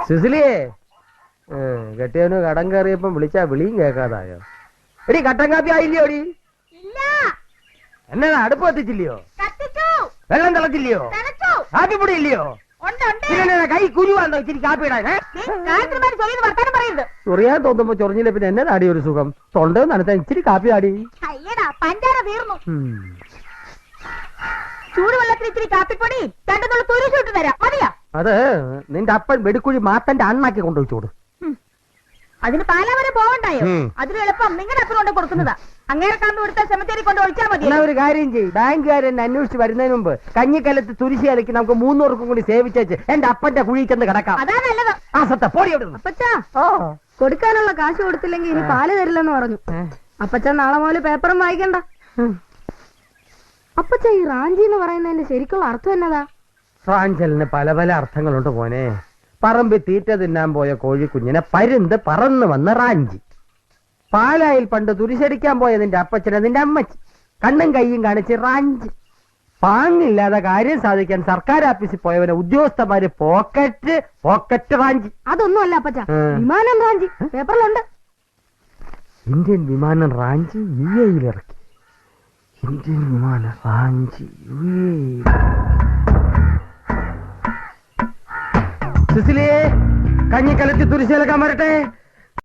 സുസിലിയേ കെട്ടിയവന് കടം കയറിയപ്പം വിളിച്ചാ വിളിയും കേൾക്കാതായോ? എടി കട്ടൻ കാപ്പി ആയില്ലയോ? എടി എന്നാ അടുപ്പ് കത്തിച്ചില്ലയോ? വെള്ളം തിളച്ചില്ലയോ? കാപ്പിപ്പൊടി ഇല്ലയോ? കൈ കുരുവാന്നോ ഇച്ചിരി കാപ്പി ഇടാൻ? ചൊറിയാൻ തോന്നുമ്പോ ചൊറിഞ്ഞില്ല പിന്നെ എന്നെ ആടി ഒരു സുഖം. തൊണ്ട നനത്താൻ ഇച്ചിരി കാപ്പി ആടി. ചൂടുവെള്ളത്തിൽ ഇച്ചിരി കാപ്പിപ്പൊടി രണ്ടെന്നുള്ള തുരിച്ചിട്ട് തരാം, മതിയാ? അത് നിന്റെ അപ്പൻ വെടിക്കുഴി മാത്തന്റെ അണ്ണാക്കി കൊണ്ടുവച്ചോട്. അതിന് പാലാവരെ പോവണ്ടായോ? അതിന് എളുപ്പം നിങ്ങളുടെ അപ്പൻ കൊണ്ട് കൊടുക്കുന്നതാ. അങ്ങനെ കാമ്പ് എടുത്താൽ സെമിത്തേരി കൊണ്ട് ഒഴിച്ചാൽ മതി. ഒരു കാര്യം ചെയ്യും, ബാങ്കുകാരെന്നെ അന്വേഷിച്ച് വരുന്നതിന് മുമ്പ് കഞ്ഞിക്കലത്ത് തുരിശി അലക്കി നമുക്ക് 300 കൂടി സേവിച്ചേച്ച് എന്റെ അപ്പന്റെ കുഴി ചെന്ന് കിടക്കാം. അതാ നല്ലത്. ആ സത്ത പോടി. അപ്പച്ചാ കൊടുക്കാനുള്ള കാശ് കൊടുത്തില്ലെങ്കിൽ ഇനി പാല് തരില്ലെന്ന് പറഞ്ഞു. അപ്പച്ചാ നാളെ മുതൽ പേപ്പറും വായിക്കണ്ട. അപ്പച്ച ഈ റാഞ്ചി എന്ന് പറയുന്നതിന്റെ ശരിക്കുള്ള അർത്ഥം എന്നതാ? റാഞ്ചലിന് പല പല അർത്ഥങ്ങളുണ്ട് മോനെ. പറമ്പിൽ തീറ്റ തിന്നാൻ പോയ കോഴിക്കുഞ്ഞിനെ പരുന്ത് പറന്നു വന്ന റാഞ്ചി. പാലായിൽ പണ്ട് തുരിശടിക്കാൻ പോയ നിന്റെ അപ്പച്ചനെ നിന്റെ അമ്മച്ചി കണ്ണും കൈയും കാണിച്ച് റാഞ്ചി. പാങ്ങില്ലാതെ കാര്യം സാധിക്കാൻ സർക്കാർ ഓഫീസിൽ പോയവനെ ഉദ്യോഗസ്ഥന്മാര് പോക്കറ്റ് റാഞ്ചി. അതൊന്നും അല്ല അപ്പച്ച, വിമാനം റാഞ്ചി പേപ്പറിലുണ്ട്. ഇന്ത്യൻ വിമാനം റാഞ്ചി UAE ഇറക്കി. ഇന്ത്യൻ വിമാനം റാഞ്ചി UAE. സുസിലിയെ കഞ്ഞിക്കലത്തി തുരിശേലക്കാൻ വരട്ടെ.